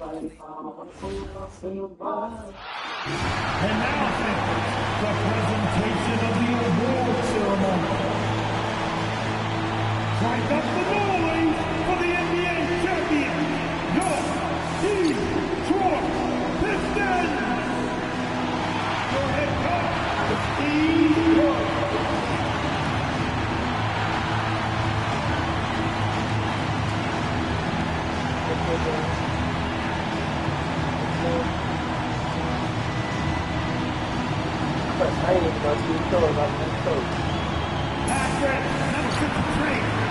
And now, the presentation of the award ceremony. Strike up the noise for the NBA champion, your Detroit Pistons. Your head coach, Steve Kerr. Patrick, number 53.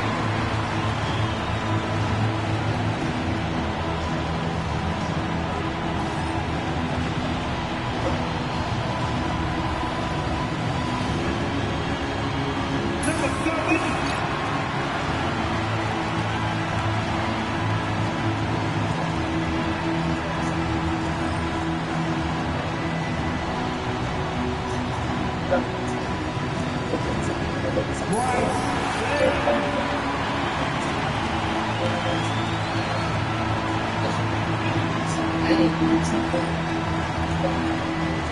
Number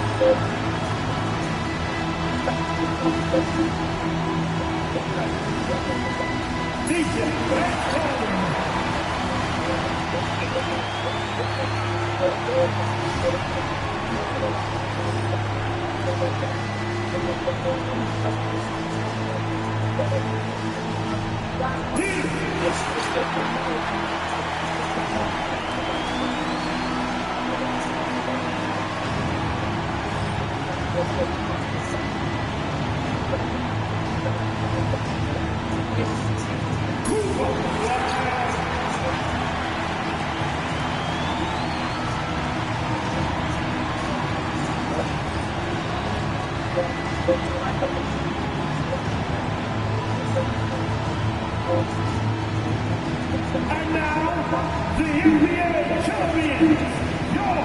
7. And now, the NBA champions, your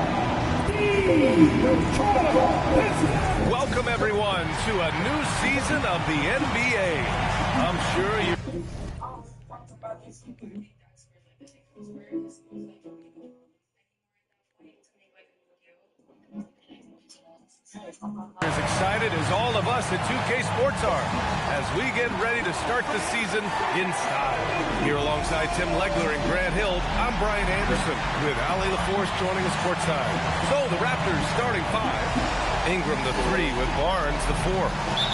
Detroit Pistons. Welcome, everyone, to a new season of the NBA. I'm sure you... As excited as all of us at 2K Sports are as we get ready to start the season in style. Here alongside Tim Legler and Grant Hill, I'm Brian Anderson with Ali LaForce joining us courtside. So the Raptors starting 5. Ingram the 3 with Barnes the 4.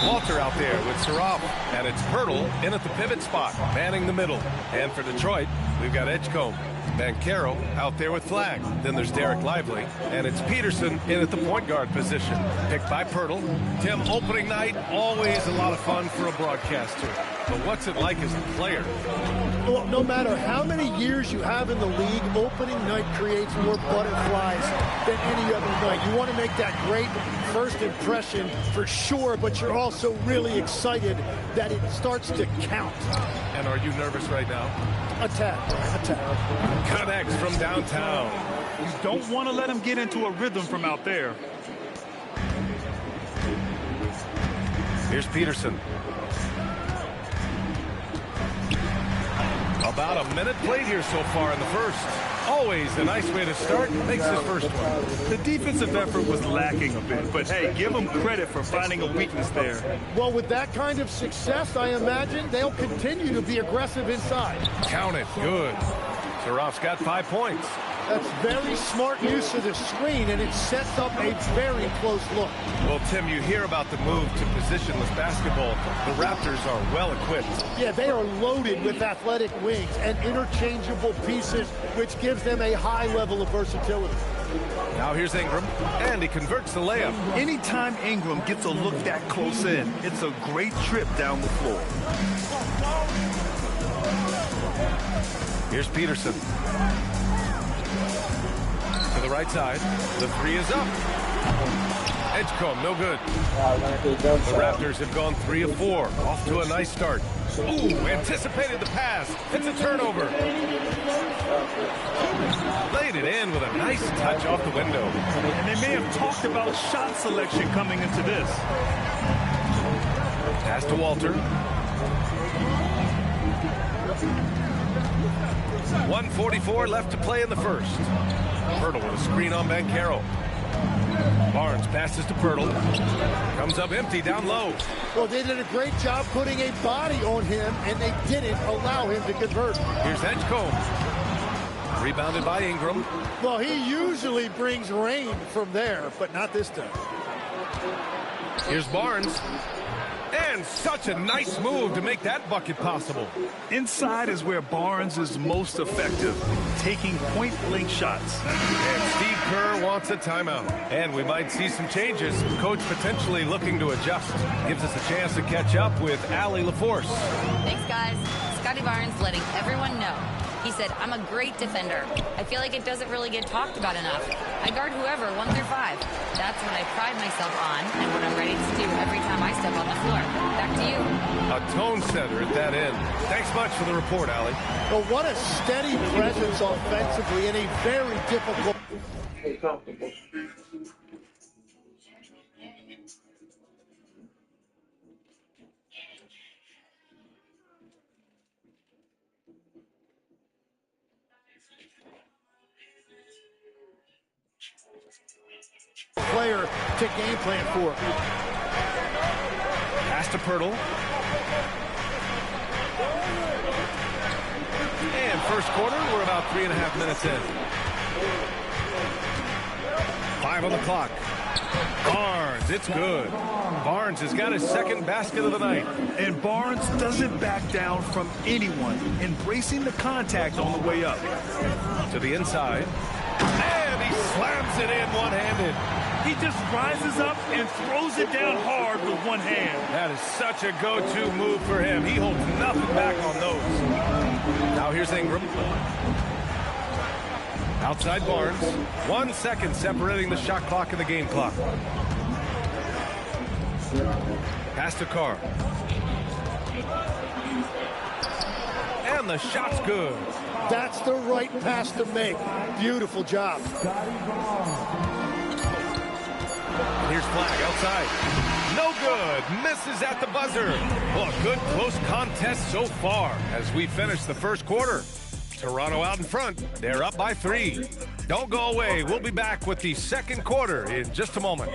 Walter out there with Saraf, and it's Pirtle in at the pivot spot, manning the middle. And for Detroit, we've got Edgecombe. Banchero out there with Flag. Then there's Derek Lively, and it's Peterson in at the point guard position. Picked by Pirtle. Tim, opening night, always a lot of fun for a broadcaster. But what's it like as a player? Well, no matter how many years you have in the league, opening night creates more butterflies than any other night. You want to make that great first impression for sure, but you're also really excited that it starts to count. And are you nervous right now? A tad. Connects from downtown. You don't want to let him get into a rhythm from out there. Here's Peterson. About a minute played here so far in the first. Always a nice way to start. Makes his first one. The defensive effort was lacking a bit, but hey, give them credit for finding a weakness there. Well, with that kind of success, I imagine they'll continue to be aggressive inside. Count it. Good. Saraf's got 5 points. That's very smart use of the screen, and it sets up a very close look. Well, Tim, you hear about the move to positionless basketball. The Raptors are well equipped. Yeah, they are loaded with athletic wings and interchangeable pieces, which gives them a high level of versatility. Now here's Ingram, and he converts the layup. Anytime Ingram gets a look that close in, it's a great trip down the floor. Here's Peterson. To the right side. The three is up. Edgecombe, no good. The Raptors have gone 3 of 4. Off to a nice start. Ooh, anticipated the pass. It's a turnover. Laid it in with a nice touch off the window. And they may have talked about shot selection coming into this. Pass to Walter. 1:44 left to play in the first. Pirtle with a screen on Banchero. Barnes passes to Pirtle. Comes up empty down low. Well, they did a great job putting a body on him, and they didn't allow him to convert. Here's Edgecombe. Rebounded by Ingram. Well, he usually brings rain from there, but not this time. Here's Barnes. And such a nice move to make that bucket possible. Inside is where Barnes is most effective, taking point-blank shots. And Steve Kerr wants a timeout. And we might see some changes. Coach potentially looking to adjust. Gives us a chance to catch up with Allie LaForce. Thanks, guys. Scotty Barnes letting everyone know. He said, I'm a great defender. I feel like it doesn't really get talked about enough. I guard whoever, 1 through 5. That's what I pride myself on and what I'm ready to do every time I step on the floor. Back to you. A tone setter at that end. Thanks much for the report, Allie. Well, what a steady presence offensively in a very difficult... player to game plan for. Pass to Pirtle. And first quarter, we're about 3.5 minutes in. 5 on the clock. Barnes, it's good. Barnes has got his second basket of the night. And Barnes doesn't back down from anyone, embracing the contact on the way up. To the inside. And he slams it in one-handed. He just rises up and throws it down hard with one hand. That is such a go-to move for him. He holds nothing back on those. Now here's Ingram. Outside Barnes. 1 second separating the shot clock and the game clock. Pass to Carr. And the shot's good. That's the right pass to make. Beautiful job. Here's Flag outside. No good. Misses at the buzzer. Well, a good close contest so far as we finish the first quarter. Toronto out in front. They're up by 3. Don't go away. We'll be back with the second quarter in just a moment.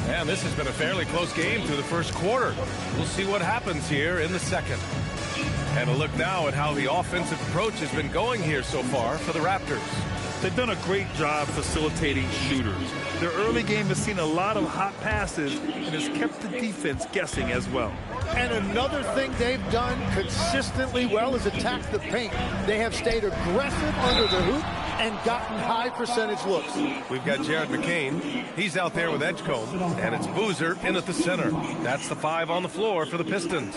And this has been a fairly close game through the first quarter. We'll see what happens here in the second. And a look now at how the offensive approach has been going here so far for the Raptors. They've done a great job facilitating shooters. Their early game has seen a lot of hot passes and has kept the defense guessing as well. And another thing they've done consistently well is attack the paint. They have stayed aggressive under the hoop and gotten high percentage looks. We've got Jared McCain. He's out there with Edgecombe, and it's Boozer in at the center. That's the 5 on the floor for the Pistons.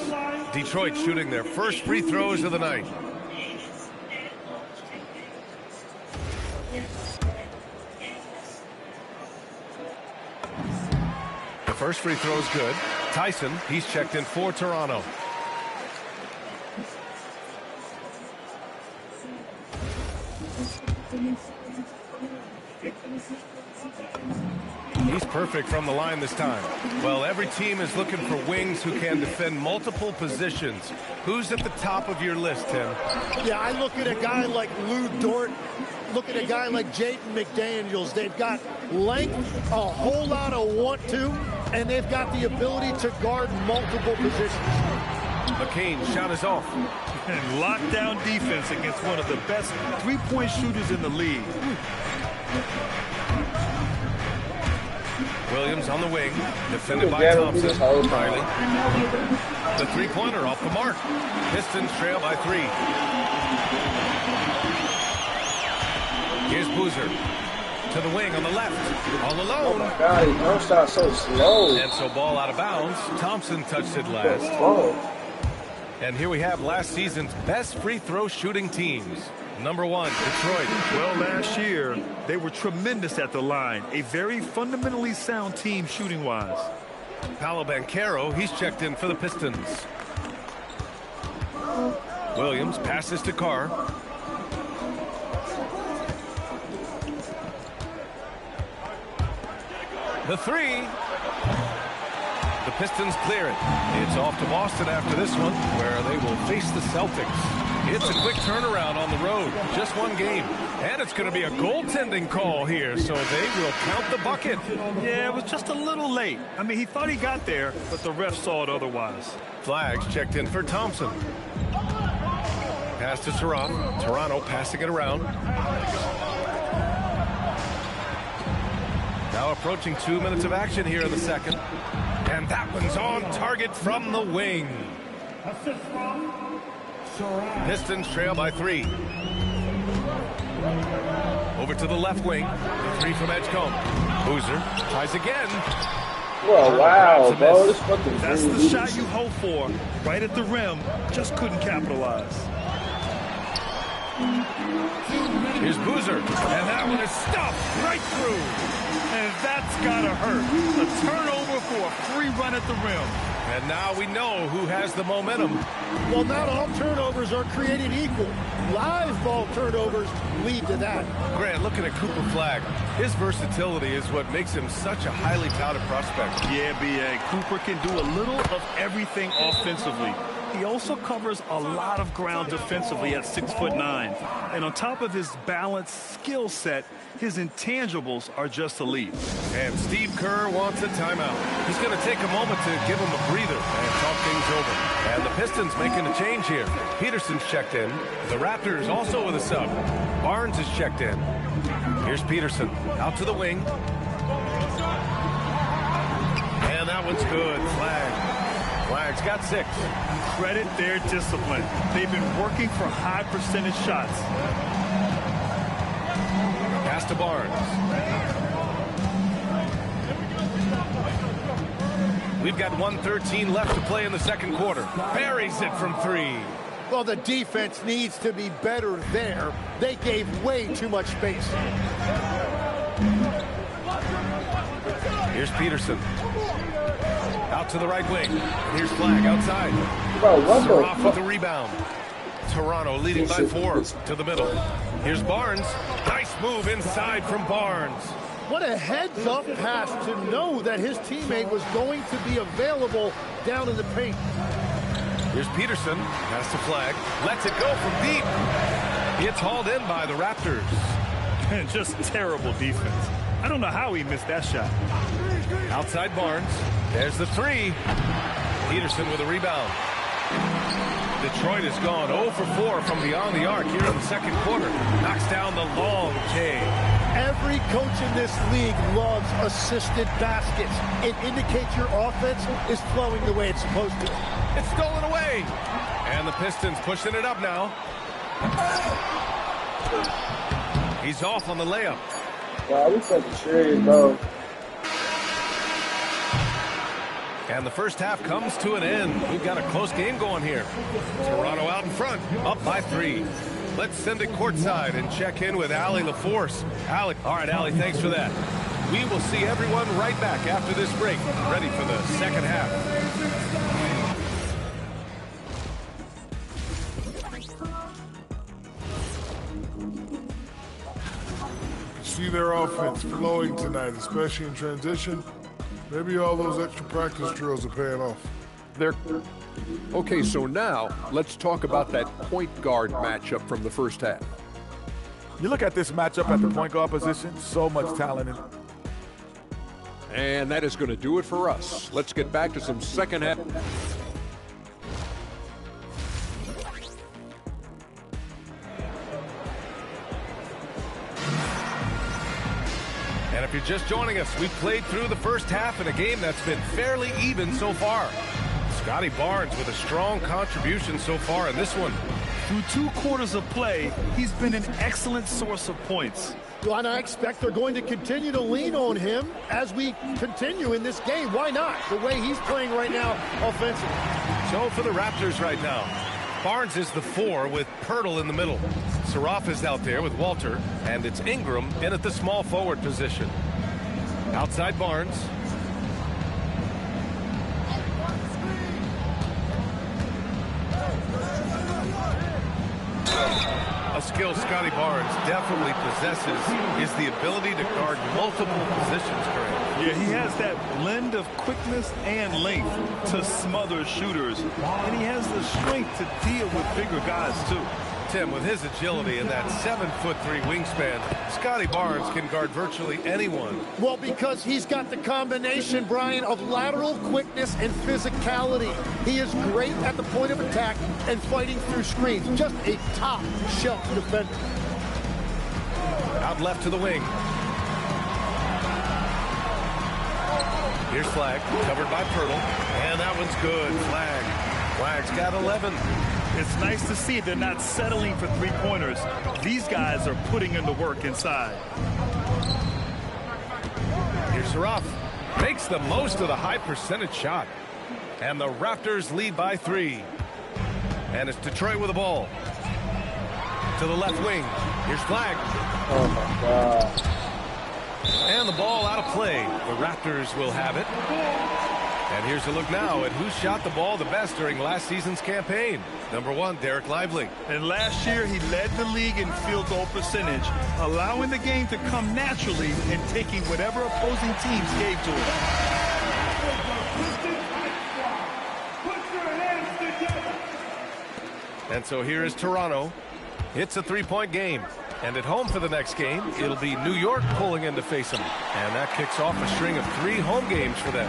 Detroit shooting their first free throws of the night. The first free throw is good. Tyson, he's checked in for Toronto. He's perfect from the line this time. Well, every team is looking for wings who can defend multiple positions. Who's at the top of your list, Tim? Yeah, I look at a guy like Lou Dort. Look at a guy like Jaden McDaniels. They've got length, a whole lot of want-to, and they've got the ability to guard multiple positions. McCain shot is off. And lockdown defense against one of the best three-point shooters in the league. Williams on the wing, defended by Thompson. Riley. The three-pointer off the mark. Pistons trail by 3. Here's Boozer. To the wing on the left. All alone. Oh, my God. He bounced out so slow. And so ball out of bounds. Thompson touched it last. And here we have last season's best free throw shooting teams. Number 1, Detroit. Well, last year, they were tremendous at the line. A very fundamentally sound team shooting-wise. Paolo Banchero, he's checked in for the Pistons. Williams passes to Carr. The 3. The Pistons clear it. It's off to Boston after this one, where they will face the Celtics. It's a quick turnaround on the road. Just one game. And it's going to be a goaltending call here, so they will count the bucket. Yeah, it was just a little late. I mean, he thought he got there, but the ref saw it otherwise. Flags checked in for Thompson. Pass to Toronto. Toronto passing it around. Now approaching 2 minutes of action here in the second. And that one's on target from the wing. Pistons trail by 3. Over to the left wing. 3 from Edgecombe. Boozer tries again. Whoa, wow, bro. This fucking That's the shot you hope for. Right at the rim. Just couldn't capitalize. Here's Boozer. And that one is stuffed right through. And that's gotta hurt. A turnover for a free run at the rim. And now we know who has the momentum. Well, not all turnovers are created equal. Live ball turnovers lead to that. Grant, looking at Cooper Flagg, his versatility is what makes him such a highly touted prospect. Yeah, B.A. Cooper can do a little of everything offensively. He also covers a lot of ground defensively at 6'9". And on top of his balanced skill set, his intangibles are just elite. And Steve Kerr wants a timeout. He's going to take a moment to give him a breather and talk things over. And the Pistons making a change here. Peterson's checked in. The Raptors also with a sub. Barnes is checked in. Here's Peterson out to the wing. And that one's good. Flagg's got 6. Credit their discipline. They've been working for high percentage shots. Pass to Barnes. We've got 1:13 left to play in the second quarter. Buries it from 3. Well, the defense needs to be better there. They gave way too much space. Here's Peterson. Out to the right wing. Here's Flagg outside. Bro, with the rebound. Toronto leading by 4 to the middle. Here's Barnes. Nice move inside from Barnes. What a heads-up pass to know that his teammate was going to be available down in the paint. Here's Peterson. Pass to Flagg. Lets it go from deep. It's hauled in by the Raptors. And just terrible defense. I don't know how he missed that shot. Outside Barnes. There's the 3. Peterson with a rebound. Detroit has gone 0 for 4 from beyond the arc here in the second quarter. Knocks down the long K. Every coach in this league loves assisted baskets. It indicates your offense is flowing the way it's supposed to. It's stolen away. And the Pistons pushing it up now. He's off on the layup. Wow, we fucking serious, bro. And the first half comes to an end. We've got a close game going here. Toronto out in front, up by 3. Let's send it courtside and check in with Allie LaForce. Allie, all right, Allie, thanks for that. We will see everyone right back after this break, ready for the second half. See their offense flowing tonight, especially in transition. Maybe all those extra practice drills are paying off. Okay, so now let's talk about that point guard matchup from the first half. You look at this matchup at the point guard position, so much talent in it. And that is going to do it for us. Let's get back to some second half. And if you're just joining us, we've played through the first half in a game that's been fairly even so far. Scotty Barnes with a strong contribution so far in this one. Through 2 quarters of play, he's been an excellent source of points. Well, and I expect they're going to continue to lean on him as we continue in this game. Why not? The way he's playing right now offensively. So for the Raptors right now, Barnes is the 4 with Pirtle in the middle. Saraf is out there with Walter, and it's Ingram in at the small forward position. Outside Barnes. A skill Scotty Barnes definitely possesses is the ability to guard multiple positions, Greg. Yeah, he has that blend of quickness and length to smother shooters, and he has the strength to deal with bigger guys, too. Tim, with his agility and that 7'3" wingspan, Scotty Barnes can guard virtually anyone. Well, because he's got the combination, Brian, of lateral quickness and physicality. He is great at the point of attack and fighting through screens. Just a top shelf defender. Out left to the wing. Here's Flag, covered by Pirtle, and that one's good. Flag's got 11. It's nice to see they're not settling for 3-pointers. These guys are putting in the work inside. Here's Saraf. Makes the most of the high percentage shot. And the Raptors lead by 3. And it's Detroit with the ball. To the left wing. Here's Flag. Oh, my God. And the ball out of play. The Raptors will have it. And here's a look now at who shot the ball the best during last season's campaign. Number 1, Derek Lively. And last year, he led the league in field goal percentage, allowing the game to come naturally and taking whatever opposing teams gave to him. And so here is Toronto. It's a 3-point game. And at home for the next game, it'll be New York pulling in to face them. And that kicks off a string of 3 home games for them.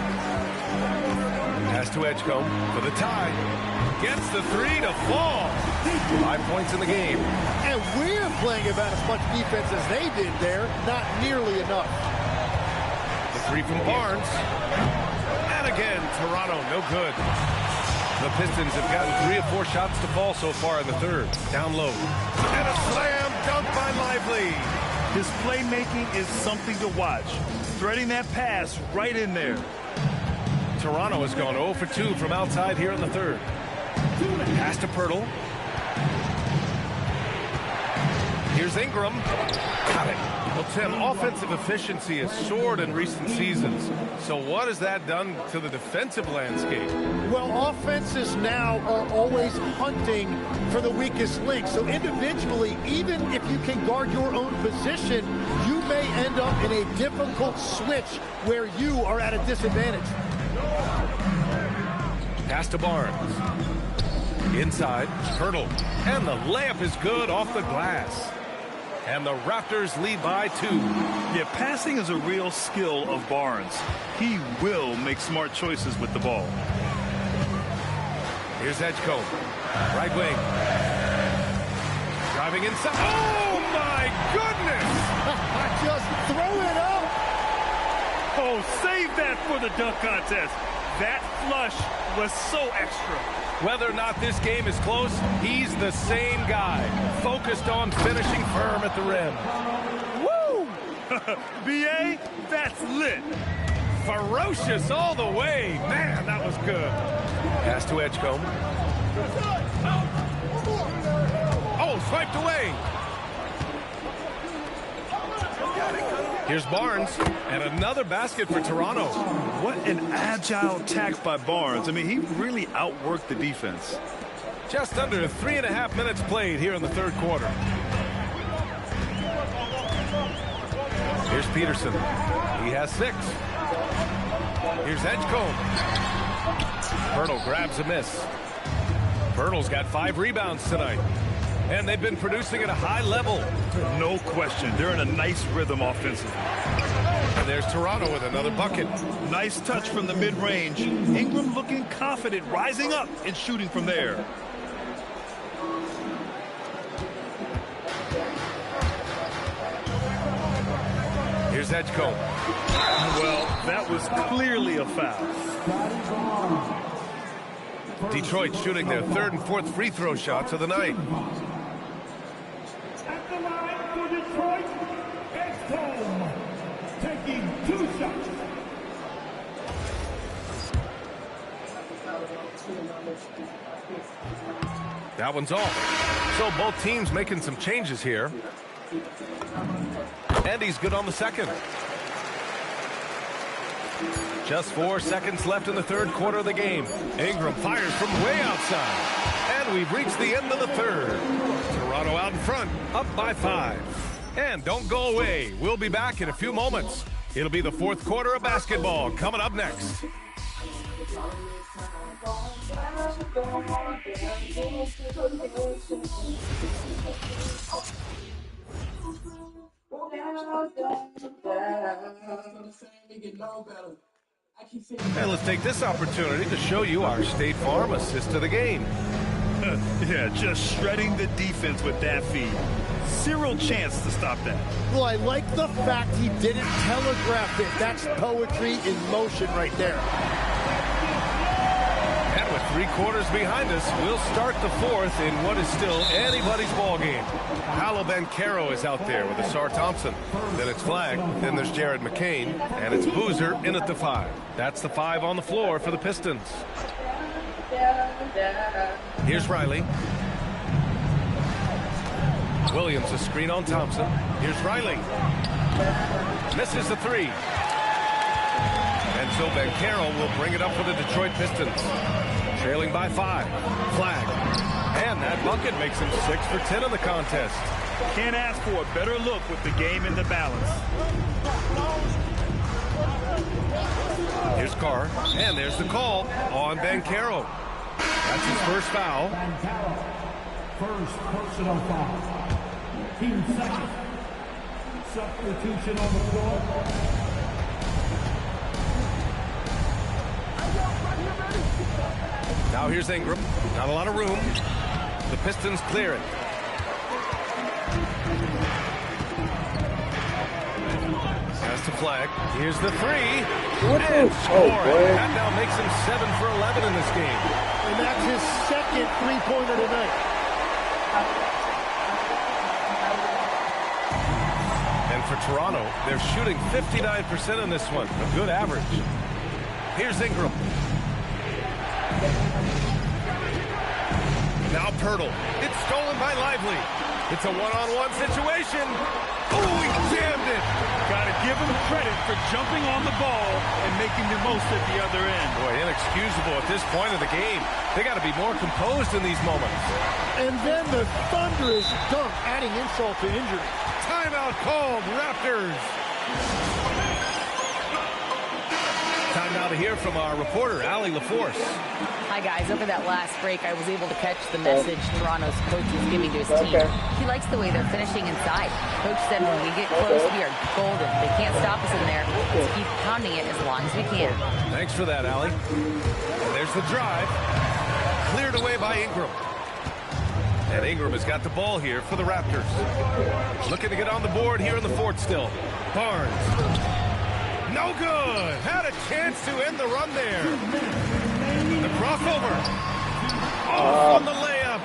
Pass to Edgecombe for the tie. Gets the 3 to fall. 5 points in the game. And we're playing about as much defense as they did there. Not nearly enough. The 3 from Barnes. And again, Toronto, no good. The Pistons have gotten 3 or 4 shots to fall so far in the third. Down low. And a slam dunk by Lively. His playmaking is something to watch. Threading that pass right in there. Toronto has gone 0 for 2 from outside here in the third. Pass to Pirtle. Here's Ingram. Got it. Well, Tim, offensive efficiency has soared in recent seasons. So what has that done to the defensive landscape? Well, offenses now are always hunting for the weakest link. So individually, even if you can guard your own position, you may end up in a difficult switch where you are at a disadvantage. Pass to Barnes. Inside, Pirtle. And the layup is good off the glass. And the Raptors lead by 2. Yeah, passing is a real skill of Barnes. He will make smart choices with the ball. Here's Edgecombe. Right wing. Driving inside. Oh, my goodness! Just throw it up. Oh, save that for the dunk contest. That flush was so extra. Whether or not this game is close, he's the same guy, focused on finishing firm at the rim. Woo! B.A., that's lit. Ferocious all the way. Man, that was good. Pass to Edgecombe. Oh, swiped away. Here's Barnes, and another basket for Toronto. What an agile attack by Barnes. I mean, he really outworked the defense. Just under 3.5 minutes played here in the third quarter. Here's Peterson. He has 6. Here's Edgecombe. Pirtle grabs a miss. Pirtle's got 5 rebounds tonight. And they've been producing at a high level. No question. They're in a nice rhythm offensively. And there's Toronto with another bucket. Nice touch from the mid-range. Ingram looking confident, rising up and shooting from there. Here's his edge comb. Well, that was clearly a foul. Detroit shooting their third and fourth free throw shots of the night. At the line for Detroit, Exum taking 2 shots. That one's off. So both teams making some changes here. And he's good on the second. Just 4 seconds left in the third quarter of the game. Ingram fires from way outside. And we've reached the end of the third. Toronto out in front, up by 5. And don't go away. We'll be back in a few moments. It'll be the fourth quarter of basketball coming up next. And let's take this opportunity to show you our State Farm assist to the game. Yeah, just shredding the defense with that feed. Zero chance to stop that. Well, I like the fact he didn't telegraph it. That's poetry in motion right there. And with 3 quarters behind us, we'll start the fourth in what is still anybody's ball game. Paolo Banchero is out there with Asar Thompson. Then it's Flagg. Then there's Jared McCain. And it's Boozer in at the 5. That's the 5 on the floor for the Pistons. Here's Riley. Williams a screen on Thompson. Here's Riley. Misses the 3. And so Banchero will bring it up for the Detroit Pistons. Trailing by 5. Flagg. And that bucket makes him 6 for 10 in the contest. Can't ask for a better look with the game in the balance. Here's Carr. And there's the call on Banchero. That's his first foul. First personal foul. Team second. Substitution on the floor. Now here's Ingram. Not a lot of room. The Pistons clear it. Pass to Flagg. Here's the 3. And scoring. That now makes him 7 for 11 in this game. And that's his second three-pointer tonight. And for Toronto, they're shooting 59% in this one. A good average. Here's Ingram. Now Pirtle. It's stolen by Lively. It's a one-on-one situation. Oh, he jammed it. Gotta give him credit for jumping on the ball and making the most at the other end. Boy, inexcusable at this point of the game. They got to be more composed in these moments. And then the thunderous dunk, adding insult to injury. Timeout called, Raptors. Time now to hear from our reporter, Allie LaForce. Hi, guys. Over that last break, I was able to catch the message Toronto's coach is giving to his team. He likes the way they're finishing inside. Coach said when we get close, we are golden. They can't stop us in there. Let's keep pounding it as long as we can. Thanks for that, Allie. And there's the drive. Cleared away by Ingram. And Ingram has got the ball here for the Raptors. Looking to get on the board here in the fourth still. Barnes. No good. Had a chance to end the run there. The crossover. Off on the layup.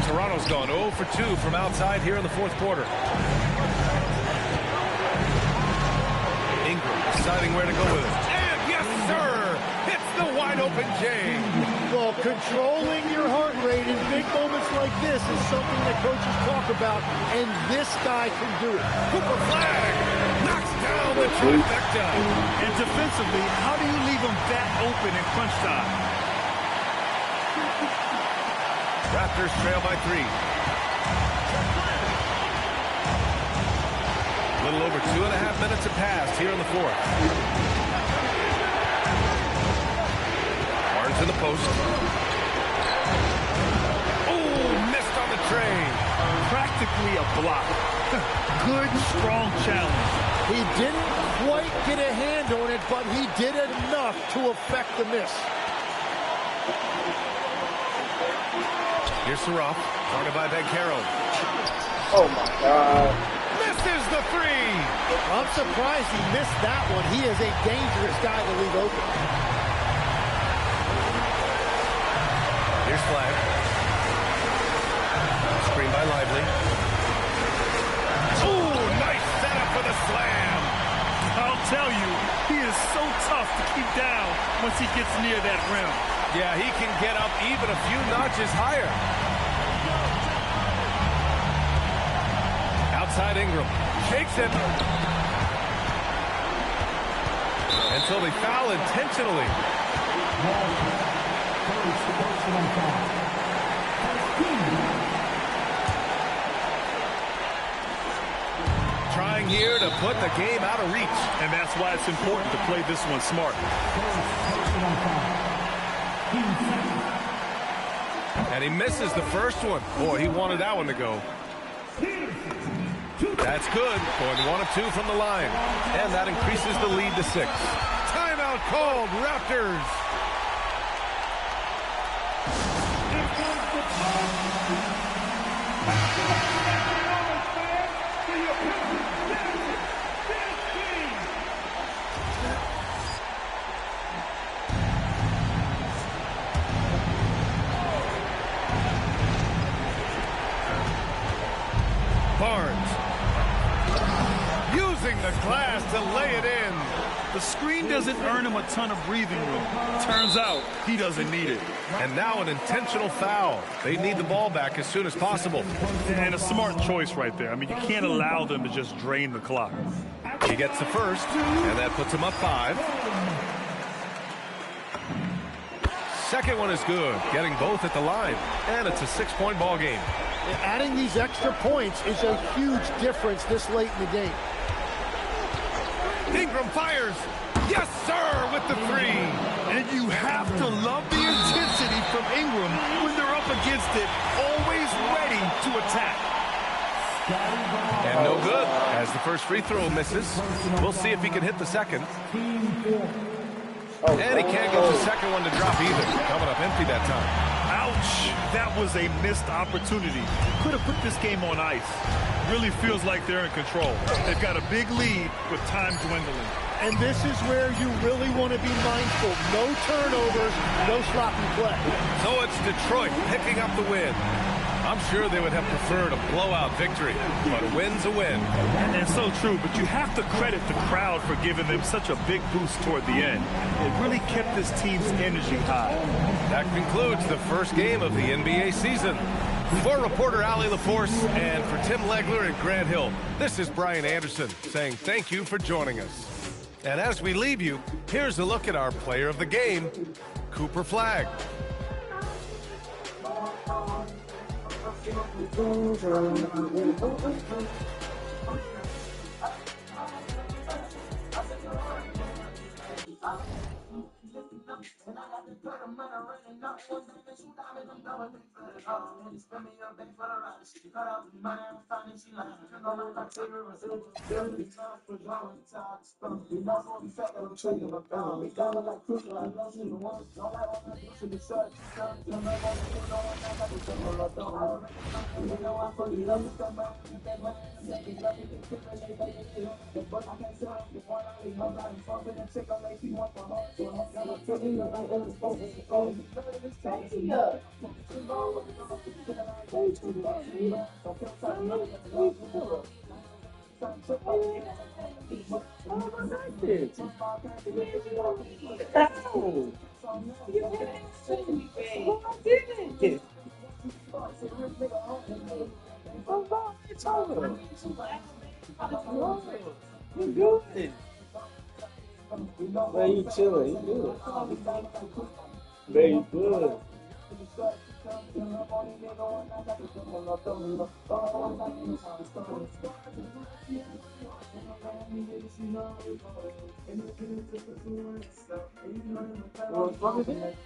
Toronto's gone 0 for 2 from outside here in the fourth quarter. Ingram deciding where to go with it. And yes, sir. It's the wide open J. Well, controlling your heart rate in big moments like this is something that coaches talk about, and this guy can do it. Cooper Flagg knocks down the trifecta. And defensively, how do you leave him that open in crunch time? Raptors trail by 3. A little over 2.5 minutes have passed here in the fourth. Barnes in the post. Oh, missed on the tray. Practically a block. Good, strong challenge. He didn't quite get a hand on it, but he did enough to affect the miss. Here's Saraf, guarded by Banchero. Oh my God. Misses misses the three. I'm surprised he missed that one. He is a dangerous guy to leave open. Here's Flag. Screen by Lively. Ooh, nice setup for the slam. I'll tell you, he is so tough to keep down once he gets near that rim. Yeah, he can get up even a few notches higher. Outside Ingram. Shakes it. Until they foul intentionally. Trying here to put the game out of reach. And that's why it's important to play this one smart. And he misses the first one. Boy, he wanted that one to go. That's good. Going 1 of 2 from the line. And that increases the lead to 6. Timeout called, Raptors. Barnes. Using the glass to lay it in. The screen doesn't earn him a ton of breathing room. Turns out he doesn't need it. And now an intentional foul. They need the ball back as soon as possible. And a smart choice right there. I mean, you can't allow them to just drain the clock. He gets the first, and that puts him up 5. Second one is good, getting both at the line. And it's a 6-point ball game. Adding these extra points is a huge difference this late in the game. Ingram fires. Yes, sir, with the 3. And you have to love the intensity from Ingram when they're up against it, always ready to attack. And no good, as the first free throw misses. We'll see if he can hit the second. And he can't get the second one to drop either. Coming up empty that time. Ouch! That was a missed opportunity. Could have put this game on ice. Really feels like they're in control. They've got a big lead with time dwindling. And this is where you really want to be mindful. No turnovers, no sloppy play. So it's Detroit picking up the win. I'm sure they would have preferred a blowout victory, but a win's a win. And so true, but you have to credit the crowd for giving them such a big boost toward the end. It really kept this team's energy high. That concludes the first game of the NBA season. For reporter Allie LaForce and for Tim Legler and Grant Hill, this is Brian Anderson saying thank you for joining us. And as we leave you, here's a look at our player of the game, Cooper Flagg. Man, you chilling. You good. Very good. What fuck is it?